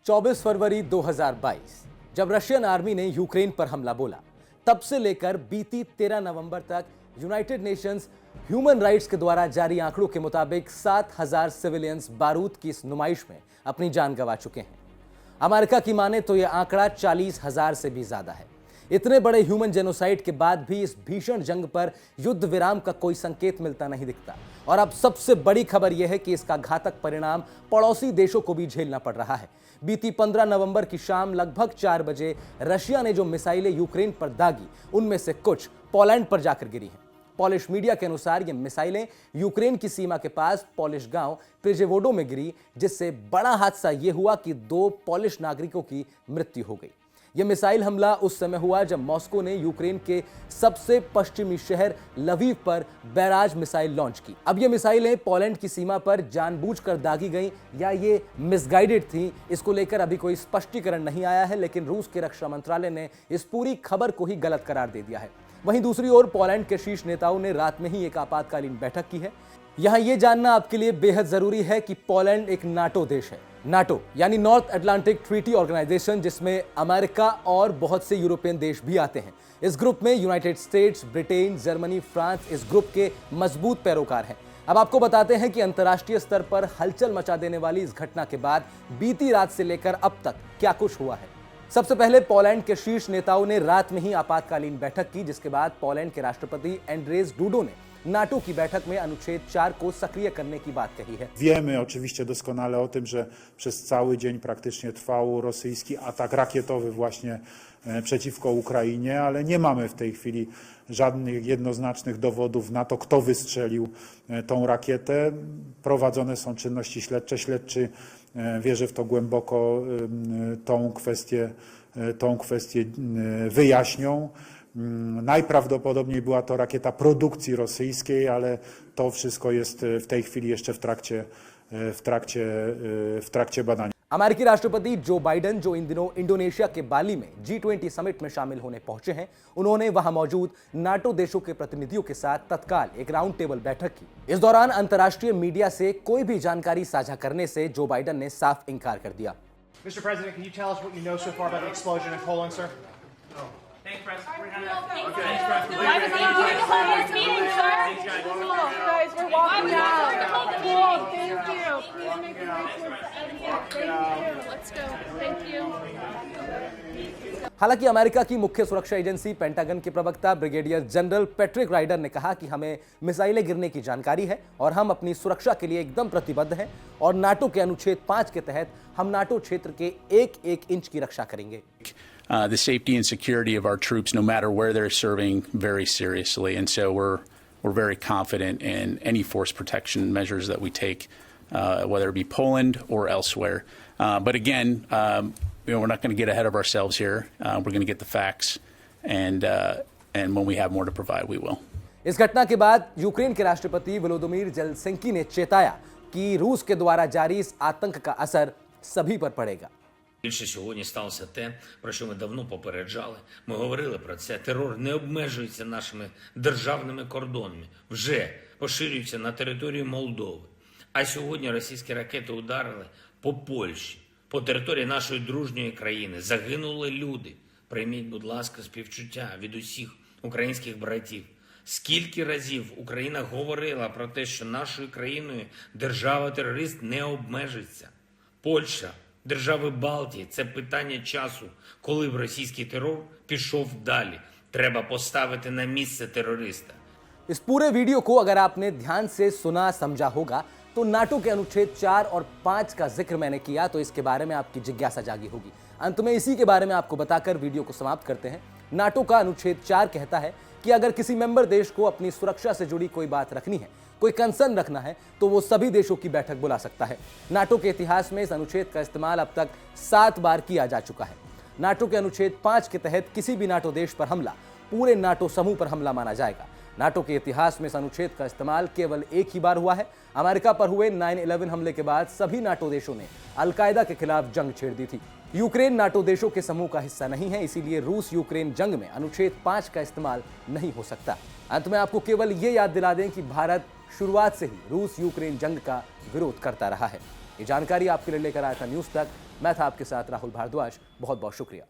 24 फरवरी 2022 जब Russian army ने Ukraine पर हमला बोला, तब से लेकर बीती 13 नवंबर तक यूनाइटेड नेशंस ह्यूमन राइट्स के द्वारा जारी आंकड़ों के मुताबिक 7,000 सिविलियंस बारूद की इस नुमाइश में अपनी जान गंवा चुके हैं। अमेरिका की माने तो यह आंकड़ा 40,000 से भी ज्यादा है। इतने बड़े ह्यूमन जेनोसाइड के बाद भी इस भीषण जंग पर युद्ध विराम का कोई संकेत मिलता नहीं दिखता। और अब सबसे बड़ी खबर यह है कि इसका घातक परिणाम पड़ोसी देशों को भी झेलना पड़ रहा है। बीती 15 नवंबर की शाम लगभग 4 बजे रशिया ने जो मिसाइलें यूक्रेन पर दागी, उनमें से कुछ पोलैंड पर जाकर गिरी हैं। पोलिश मीडिया के अनुसार ये मिसाइलें यूक्रेन की सीमा के पास पोलिश गांव प्रिजेवोडो में गिरी, जिससे बड़ा हादसा यह हुआ कि 2 पोलिश नागरिकों की मृत्यु हो गई। यह मिसाइल हमला उस समय हुआ जब मॉस्को ने यूक्रेन के सबसे पश्चिमी शहर लवीव पर बैराज मिसाइल लॉन्च की। अब ये मिसाइलें पोलैंड की सीमा पर जानबूझकर दागी गईं या ये मिसगाइडेड थीं, इसको लेकर अभी कोई स्पष्टीकरण नहीं आया है, लेकिन रूस के रक्षा मंत्रालय ने इस पूरी खबर को ही गलत करार दे दिया है। वहीं दूसरी ओर पोलैंड के शीर्ष नेताओं ने रात में ही एक आपातकालीन बैठक की है। यहां यह जानना आपके लिए बेहद जरूरी है कि पोलैंड एक नाटो देश है। नाटो यानी नॉर्थ अटलांटिक ट्रीटी ऑर्गेनाइजेशन, जिसमें अमेरिका और बहुत से यूरोपियन देश भी आते हैं। इस ग्रुप में United states, Britain, Germany, France इस ग्रुप के मजबूत पैरोकार हैं। अब आपको बताते हैं कि अंतर्राष्ट्रीय स्तर पर हलचल मचा देने वाली इस घटना के बाद बीती रात से लेकर अब तक क्या कुछ हुआ है। सबसे पहले पोलैंड के शीर्ष नेताओं ने रात में ही आपातकालीन बैठक की, जिसके बाद पोलैंड के राष्ट्रपति एंड्रेज डूडो ने NATO की बैठक में अनुच्छेद 4 को सक्रिय करने की बात कही है। Wiemy oczywiście doskonale o tym, że przez cały dzień praktycznie trwał rosyjski atak rakietowy właśnie przeciwko Ukrainie, ale nie mamy w tej chwili żadnych jednoznacznych dowodów na to, kto wystrzelił tą rakietę. Prowadzone są czynności śledcze. Śledczy, wierzę w to głęboko, tą kwestię wyjaśnią. Najprawdopodobniej była to rakieta produkcji rosyjskiej, ale to wszystko jest w tej chwili jeszcze w trakcie badania. अमेरिकी राष्ट्रपति Joe Biden, जो इन दिनों Indonesia के बाली में G20 summit में शामिल होने पहुंचे हैं, उन्होंने वहां मौजूद नाटो देशों के प्रतिनिधियों के साथ तत्काल एक राउंड टेबल बैठक की। इस दौरान अंतर्राष्ट्रीय मीडिया से कोई भी जानकारी साझा करने से जो बाइडेन ने साफ इनकार कर दिया। Mr. President, can you tell us what you know so far about the explosion in Poland, sir? Thanks, President. Why was he here to hold this meeting, sir? Guys, we're walking out. Cool, thank you. Please make a way to thank you. Let's go. Thank you. हालांकि America की मुख्य सुरक्षा agency pentagon के प्रवक्ता brigadier general Patrick rider ने कहा कि हमें मिसाइलें गिरने की जानकारी है और हम अपनी सुरक्षा के लिए एकदम प्रतिबद्ध हैं और नाटो के अनुच्छेद 5 के तहत हम नाटो क्षेत्र के एक इंच की रक्षा करेंगे। The safety and security of our troops, no matter where they're serving, very seriously, and so we're very confident in any force protection measures that we take, whether it be Poland or elsewhere. But again, we're not going to get ahead of ourselves here. We're going to get the facts, and when we have more to provide, we will. इस घटना के बाद Ukraine के राष्ट्रपति Volodymyr Zelensky ने चेताया कि रूस के द्वारा जारी इस आतंक का असर सभी पर पड़ेगा। Більше сьогодні сталося те, про що ми давно попереджали. Ми говорили про це. Терор не обмежується нашими державними кордонами. Вже поширюється на територію Молдови. А сьогодні російські ракети ударили по Польщі, по території нашої дружньої країни. Загинули люди. Прийміть, будь ласка, співчуття від усіх українських братів. Скільки разів Україна говорила про те, що нашою країною держава-терорист не обмежиться. Польща, держави Балтії – це питання часу, коли б російський терор пішов далі. Треба поставити на місце терориста. इस पूरे वीडियो को अगर आपने ध्यान से सुना समझा होगा तो नाटो के अनुच्छेद 4 और 5 का जिक्र मैंने किया, तो इसके बारे में आपकी जिज्ञासा जागी होगी। अंत में इसी के बारे में आपको बताकर वीडियो को समाप्त करते हैं। नाटो का अनुच्छेद 4 कहता है कि अगर किसी मेंबर देश को अपनी सुरक्षा से जुड़ी कोई बात रखनी है, कोई कंसर्न रखना है, तो वो सभी देशों की बैठक बुला सकता है। नाटो के इतिहास में इस अनुच्छेद का इस्तेमाल अब तक 7 बार किया जा चुका है। नाटो के अनुच्छेद 5 के तहत किसी भी नाटो देश पर हमला पूरे नाटो समूह पर हमला माना जाएगा। नाटो के इतिहास में इस अनुच्छेद का इस्तेमाल केवल एक ही बार हुआ है। अमेरिका पर हुए 9/11 हमले के बाद सभी नाटो देशों ने अल-कायदा के खिलाफ जंग छेड़ दी थी। यूक्रेन नाटो देशों के समूह का हिस्सा नहीं है, इसीलिए रूस यूक्रेन जंग में अनुच्छेद 5 का इस्तेमाल नहीं हो सकता। अंत में आपको केवल ये याद दिला दें कि भारत शुरुआत से ही रूस यूक्रेन जंग का विरोध करता रहा है। ये जानकारी आपके लिए लेकर आया था न्यूज़ तक। मैं था आपके साथ राहुल भारद्वाज, बहुत बहुत शुक्रिया।